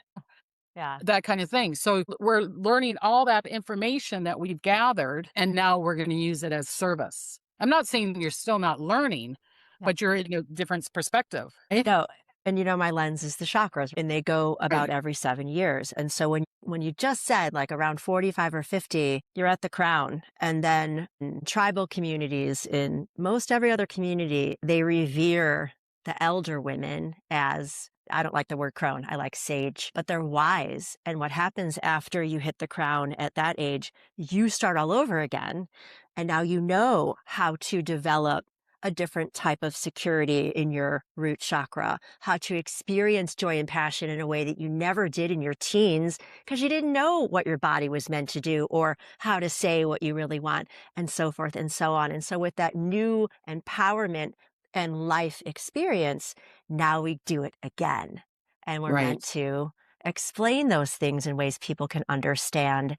Yeah. that kind of thing. So we're learning all that information that we've gathered, and now we're going to use it as service. I'm not saying you're still not learning, Yeah. but you're in a different perspective. Right? No, and my lens is the chakras, and they go about Right. every 7 years. And so when you just said like around 45 or 50, you're at the crown. And then in tribal communities, in most every other community, they revere the elder women as, I don't like the word crone, I like sage, but they're wise. And what happens after you hit the crown at that age, you start all over again. And now you know how to develop a different type of security in your root chakra, how to experience joy and passion in a way that you never did in your teens because you didn't know what your body was meant to do or how to say what you really want, and so forth and so on. And so, with that new empowerment and life experience, now we do it again. And we're meant Right. to explain those things in ways people can understand.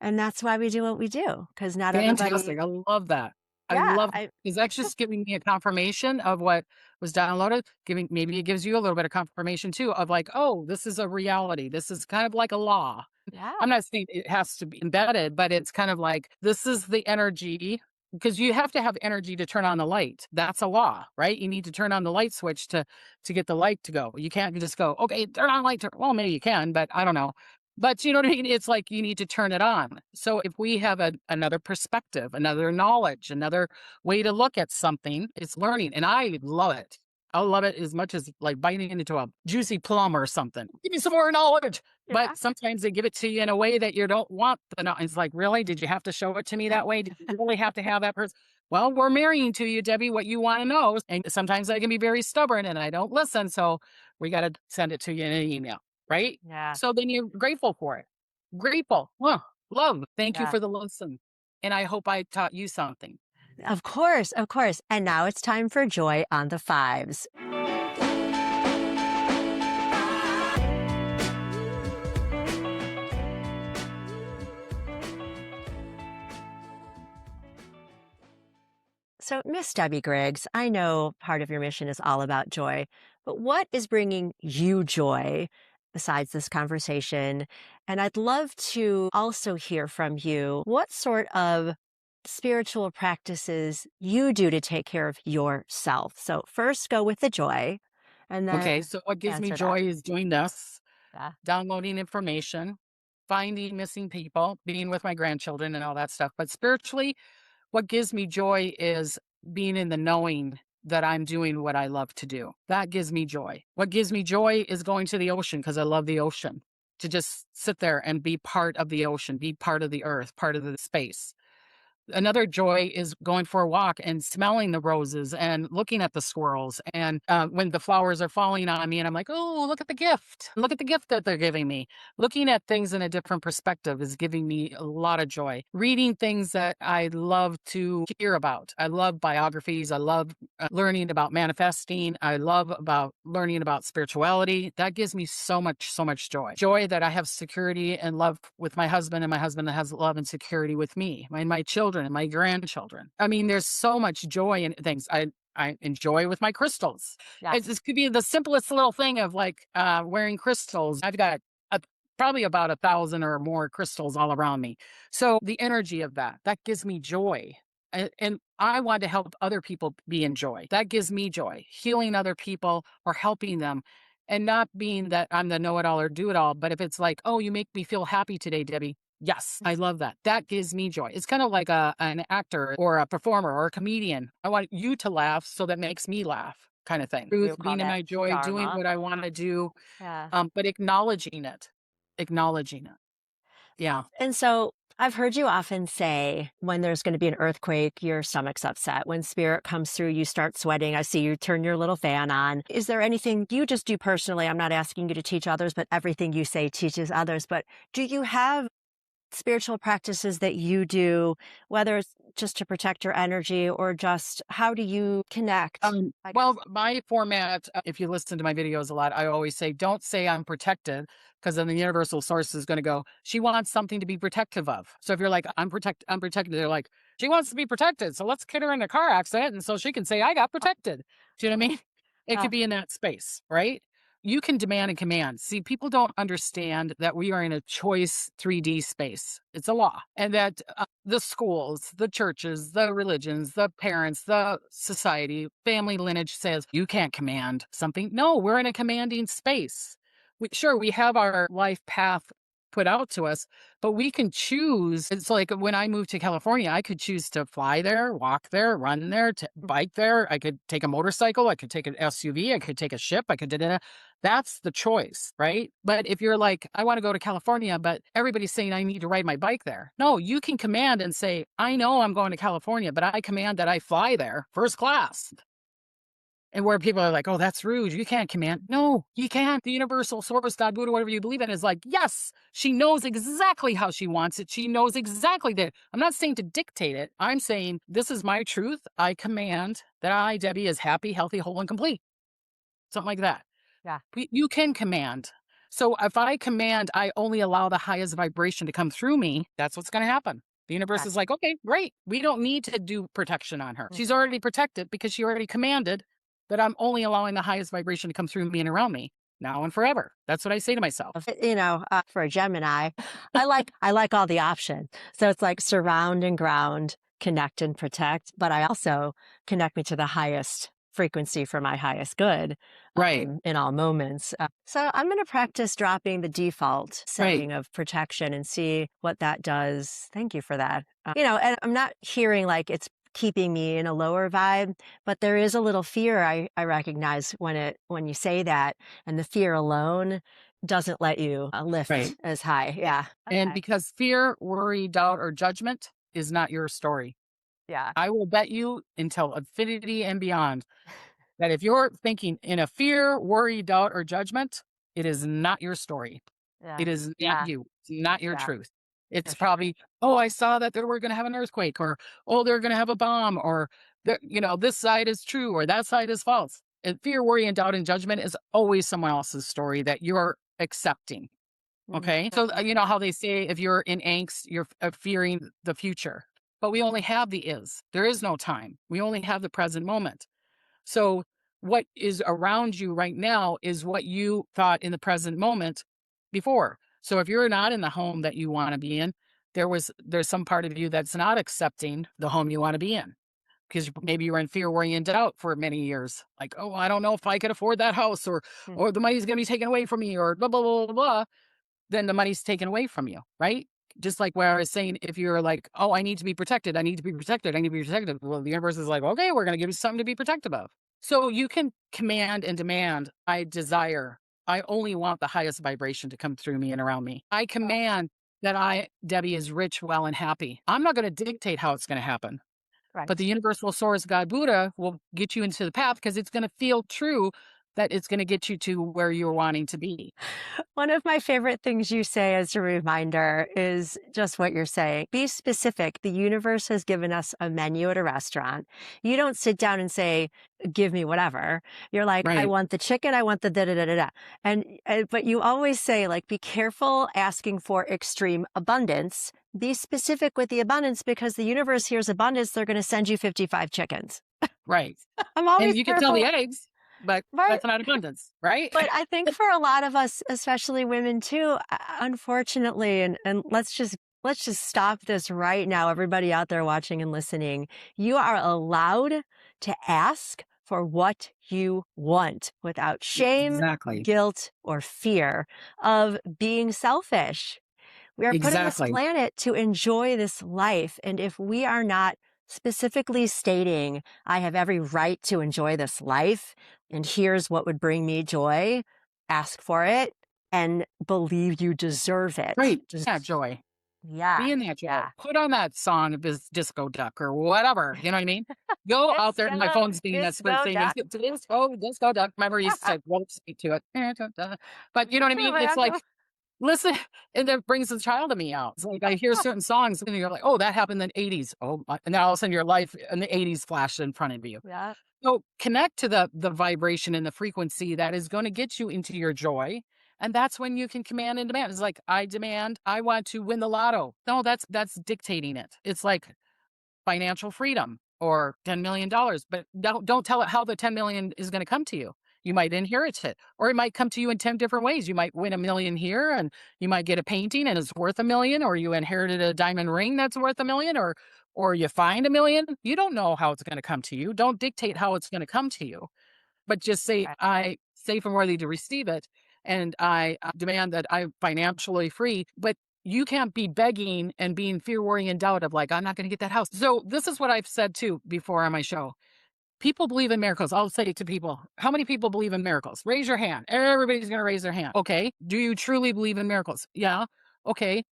And that's why we do what we do, because not everybody, Fantastic. I love that. I yeah, love because that's just giving me a confirmation of what was downloaded. Giving maybe it gives you a little bit of confirmation too of like, oh, this is a reality. This is kind of like a law. yeah, I'm not saying it has to be embedded, but it's kind of like this is the energy because you have to have energy to turn on the light. That's a law, right? You need to turn on the light switch to get the light to go. You can't just go, okay, turn on light. Well, maybe you can, but I don't know. But you know what I mean? It's like you need to turn it on. So if we have another perspective, another knowledge, another way to look at something, it's learning. And I love it. I love it as much as like biting into a juicy plum or something. Give me some more knowledge. yeah, But sometimes they give it to you in a way that you don't want the knowledge. It's like, really? Did you have to show it to me that way? Did you really have to have that person? Well, we're marrying to you, Debbie, what you want to know. And sometimes I can be very stubborn and I don't listen. So we got to send it to you in an email, right? yeah, So then you're grateful for it. Grateful. Well, love. Thank you yeah. for the lesson. And I hope I taught you something. Of course, of course. And now it's time for joy on the fives. So, Miss Debbie Griggs, I know part of your mission is all about joy, but what is bringing you joy besides this conversation? And I'd love to also hear from you what sort of spiritual practices you do to take care of yourself. So, first go with the joy and Okay. then So what gives me answer that. joy is doing this, Yeah. downloading information, finding missing people, being with my grandchildren and all that stuff. But spiritually, what gives me joy is being in the knowing that I'm doing what I love to do. That gives me joy. What gives me joy is going to the ocean because I love the ocean. To just sit there and be part of the ocean, be part of the earth, part of the space. Another joy is going for a walk and smelling the roses and looking at the squirrels. And when the flowers are falling on me, and I'm like, oh, look at the gift. Look at the gift that they're giving me. Looking at things in a different perspective is giving me a lot of joy. Reading things that I love to hear about. I love biographies. I love learning about manifesting. I love about learning about spirituality. That gives me so much joy. Joy that I have security and love with my husband, and my husband has love and security with me, and my children and my grandchildren. I mean, there's so much joy in things. I enjoy with my crystals. Yeah. This could be the simplest little thing of like wearing crystals. I've got probably about 1,000 or more crystals all around me. So the energy of that gives me joy. And I want to help other people be in joy. That gives me joy. Healing other people or helping them, and not being that I'm the know it all or do it all. But if it's like, oh, you make me feel happy today, Debbie. Yes, I love that. That gives me joy. It's kind of like an actor or a performer or a comedian. I want you to laugh, so that makes me laugh, kind of thing. You Truth, call being in that my joy, doing dharma. what I want to do, Yeah. but acknowledging it, acknowledging it. Yeah. And so I've heard you often say when there's going to be an earthquake, your stomach's upset. When spirit comes through, you start sweating. I see you turn your little fan on. Is there anything you just do personally? I'm not asking you to teach others, but everything you say teaches others. But do you have spiritual practices that you do, whether it's just to protect your energy or just how do you connect? I Well, guess. my format, if you listen to my videos a lot, I always say, don't say I'm protected, because then the universal source is going to go, she wants something to be protective of. So if you're like, I'm protected, they're like, she wants to be protected. So let's get her in a car accident. And so she can say, I got protected. Do you know what I mean? It Uh, could be in that space, right? You can demand and command. See, people don't understand that we are in a choice 3D space. It's a law. And that the schools, the churches, the religions, the parents, the society, family lineage says you can't command something. No, we're in a commanding space. Sure, we have our life path put out to us, but we can choose. It's like when I moved to California, I could choose to fly there, walk there, run there, bike there. I could take a motorcycle. I could take an SUV. I could take a ship. I could da da da. That's the choice, right? But if you're like, I want to go to California, but everybody's saying I need to ride my bike there. No, you can command and say, I know I'm going to California, but I command that I fly there first class. And where people are like, oh, that's rude. You can't command. No, you can't. The universal source, God, Buddha, whatever you believe in, is like, yes, she knows exactly how she wants it. She knows exactly that. I'm not saying to dictate it. I'm saying this is my truth. I command that I, Debbie, is happy, healthy, whole, and complete. Something like that. yeah. You can command. So if I command, I only allow the highest vibration to come through me, that's what's going to happen. The universe is Gotcha. like, okay, great. We don't need to do protection on her. Mm. She's already protected because she already commanded that I'm only allowing the highest vibration to come through me and around me now and forever. That's what I say to myself. For a Gemini, I like all the options. So it's like surround and ground, connect and protect, but I also connect me to the highest frequency for my highest good Right, in all moments. So I'm going to practice dropping the default right, setting of protection and see what that does. Thank you for that. And I'm not hearing like it's keeping me in a lower vibe, but there is a little fear I recognize when you say that, and the fear alone doesn't let you right. lift as high. Yeah. And Okay. because fear, worry, doubt, or judgment is not your story, Yeah. I will bet you until infinity and beyond that if you're thinking in a fear, worry, doubt, or judgment, it is not your story. Yeah. It is not Yeah. you. It's not your Yeah. truth. It's For sure. probably, oh, I saw that they were going to have an earthquake, or, oh, they're going to have a bomb, or, this side is true, or that side is false. And fear, worry, and doubt and judgment is always someone else's story that you're accepting. Mhm. Okay. So, you know how they say if you're in angst, you're fearing the future, but we only have the is. There is no time. We only have the present moment. So what is around you right now is what you thought in the present moment before. So if you're not in the home that you want to be in, there's some part of you that's not accepting the home you want to be in because maybe you were in fear, worry, and doubt for many years. Like, oh, I don't know if I could afford that house, Mm. or the money's going to be taken away from me, or blah blah blah blah blah. Then the money's taken away from you, right? Just like where I was saying, if you're like, oh, I need to be protected, I need to be protected, I need to be protected. Well, the universe is like, okay, we're going to give you something to be protective of. So you can command and demand, I desire, I only want the highest vibration to come through me and around me. I command that Debbie, is rich, well, and happy. I'm not going to dictate how it's going to happen, but the Right. universal source, God, Buddha, will get you into the path because it's going to feel true that it's going to get you to where you're wanting to be. One of my favorite things you say as a reminder is just what you're saying. Be specific. The universe has given us a menu at a restaurant. You don't sit down and say, give me whatever. You're like, I Right, want the chicken. I want the da da da da da. But you always say, like, be careful asking for extreme abundance. Be specific with the abundance because the universe hears abundance. They're going to send you 55 chickens. right. I'm always And you can tell the careful. eggs. but Right. that's not abundance, right? But I think for a lot of us, especially women too, unfortunately, and let's just stop this right now, everybody out there watching and listening. You are allowed to ask for what you want without shame, Exactly. guilt, or fear of being selfish. We are put on this Exactly. planet to enjoy this life. And if we are not specifically stating, I have every right to enjoy this life, and here's what would bring me joy, ask for it and believe you deserve it. Right. Yeah, Just, joy. yeah, Be in that joy. yeah. Put on that song of this disco duck or whatever. You know what I mean? Go out there. My Disco, phone's being that split disco thing. duck. Disco duck. Remember, you used to won't speak to it. But you know what I mean? It's like, listen, and that brings the child of me out. It's like I hear certain songs and you're like, oh, that happened in the 80s. Oh, and then all of a sudden your life in the 80s flashed in front of you. Yeah, So connect to the vibration and the frequency that is going to get you into your joy. And that's when you can command and demand. It's like, I demand, I want to win the lotto. No, that's dictating it. It's like financial freedom or $10 million, but don't tell it how the 10 million is going to come to you. You might inherit it, or it might come to you in 10 different ways. You might win a million here and you might get a painting and it's worth a million, or you inherited a diamond ring that's worth a million, or you find a million. You don't know how it's going to come to you. Don't dictate how it's going to come to you, but just say, right, I safe and worthy to receive it. And I demand that I'm financially free. But you can't be begging and being fear, worry, and doubt of like, I'm not going to get that house. So this is what I've said too before on my show. People believe in miracles. I'll say to people, how many people believe in miracles? Raise your hand. Everybody's going to raise their hand. Okay. Do you truly believe in miracles? Yeah. Okay.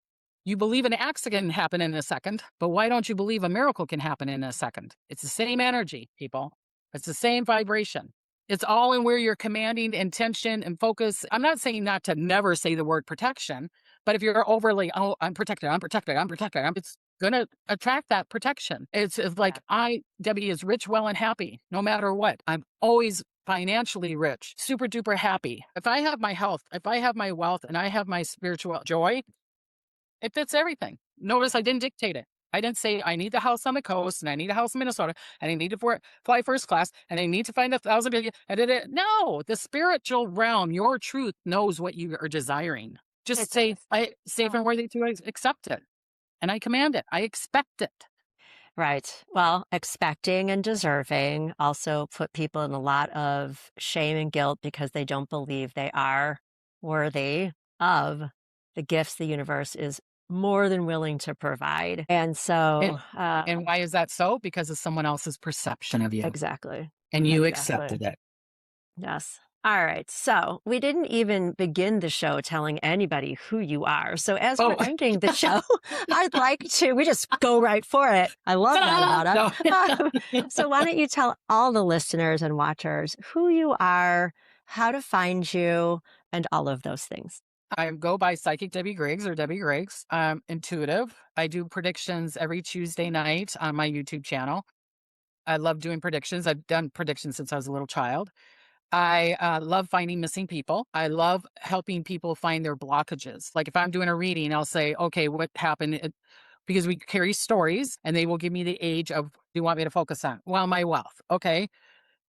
You believe an accident can happen in a second, but why don't you believe a miracle can happen in a second? It's the same energy, people. It's the same vibration. It's all in where you're commanding intention and focus. I'm not saying not to never say the word protection, but if you're overly, oh, I'm protected, I'm protected, I'm protected, it's going to attract that protection. It's like yeah. Debbie, is rich, well, and happy no matter what. I'm always financially rich, super duper happy. If I have my health, if I have my wealth, and I have my spiritual joy, it fits everything. Notice I didn't dictate it. I didn't say I need the house on the coast and I need a house in Minnesota and I need to fly first class and I need to find 1,000 billion. No, the spiritual realm, your truth knows what you are desiring. It Just say, does. I safe Yeah. and worthy to accept it. And I command it. I expect it. Right. Well, expecting and deserving also put people in a lot of shame and guilt because they don't believe they are worthy of the gifts the universe is more than willing to provide. And And, so, and why is that so? Because of someone else's perception of you exactly. and you Exactly. accepted it. Yes. All right. So we didn't even begin the show telling anybody who you are. So as we're Oh, ending the show, I'd like to, we just go right for it. I love that ta-da! about us. No. So why don't you tell all the listeners and watchers who you are, how to find you, and all of those things? I go by Psychic Debbie Griggs or Debbie Griggs. Intuitive. I do predictions every Tuesday night on my YouTube channel. I love doing predictions. I've done predictions since I was a little child. I love finding missing people. I love helping people find their blockages. Like if I'm doing a reading, I'll say, okay, what happened? Because we carry stories and they will give me the age of, do you want me to focus on? Well, my wealth. Okay.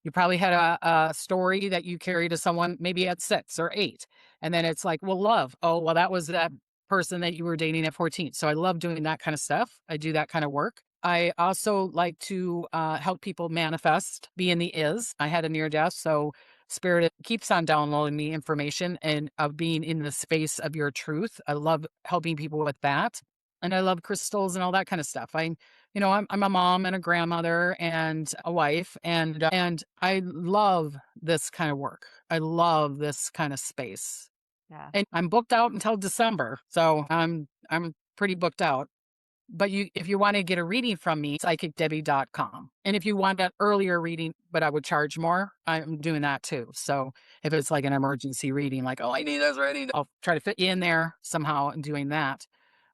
You probably had a story that you carry to someone maybe at 6 or 8. And then it's like, well, love. Oh, well, that was that person that you were dating at 14. So I love doing that kind of stuff. I do that kind of work. I also like to help people manifest, be in the is. I had a near death. So Spirit keeps on downloading me information and of being in the space of your truth. I love helping people with that. And I love crystals and all that kind of stuff. I'm a mom and a grandmother and a wife, and I love this kind of work. I love this kind of space. Yeah. And I'm booked out until December, so I'm pretty booked out. But if you want to get a reading from me, psychicdebbie.com. And if you want an earlier reading, but I would charge more, I'm doing that too. So if it's like an emergency reading, like, oh, I need this reading, I'll try to fit you in there somehow and doing that.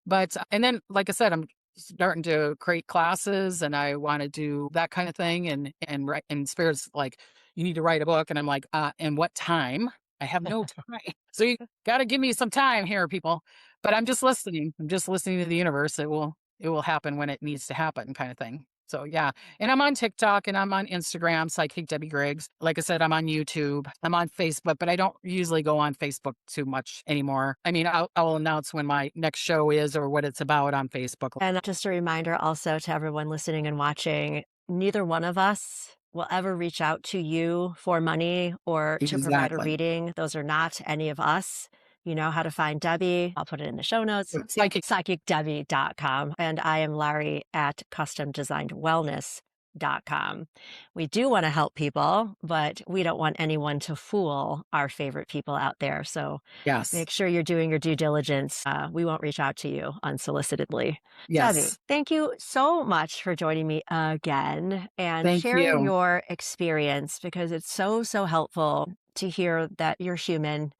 But and then, like I said, I'm starting to create classes, and I want to do that kind of thing. And write, and Spirit's like, you need to write a book, and I'm like, and what time? I have no time, so you got to give me some time here, people. But I'm just listening. I'm just listening to the universe. It will happen when it needs to happen, kind of thing. So yeah, and I'm on TikTok and I'm on Instagram, Psychic Debbie Griggs. Like I said, I'm on YouTube, I'm on Facebook, but I don't usually go on Facebook too much anymore. I mean, I'll announce when my next show is or what it's about on Facebook. And just a reminder also to everyone listening and watching, neither one of us will ever reach out to you for money or to provide a Exactly. reading. Those are not any of us. You know how to find Debbie. I'll put it in the show notes, Psychic. psychicdebbie.com. And I am Lauri at customdesignedwellness.com. We do want to help people, but we don't want anyone to fool our favorite people out there. So Yes. make sure you're doing your due diligence. We won't reach out to you unsolicitedly. Debbie, Yes. thank you so much for joining me again and Thank sharing you. your experience because it's so, so helpful to hear that you're human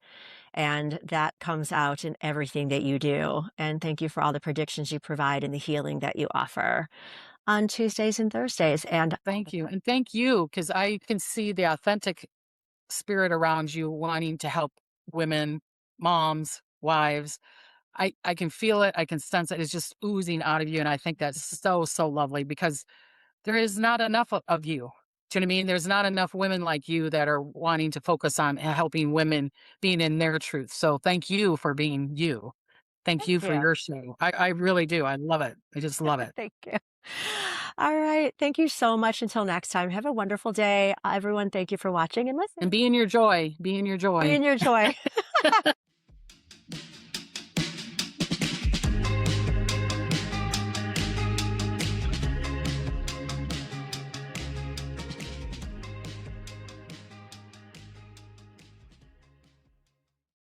and that comes out in everything that you do. And thank you for all the predictions you provide and the healing that you offer on Tuesdays and Thursdays. And Thank you. And thank you because I can see the authentic spirit around you wanting to help women, moms, wives. I can feel it. I can sense it. It's just oozing out of you. And I think that's so, so lovely because there is not enough of you. Do you know what I mean? There's not enough women like you that are wanting to focus on helping women being in their truth. So thank you for being you. Thank thank you for you. your show. I really do. I love it. I just love it. Thank you. All right. Thank you so much. Until next time, have a wonderful day. Everyone, thank you for watching and And listening. be in your joy. Be in your Be joy. in your joy.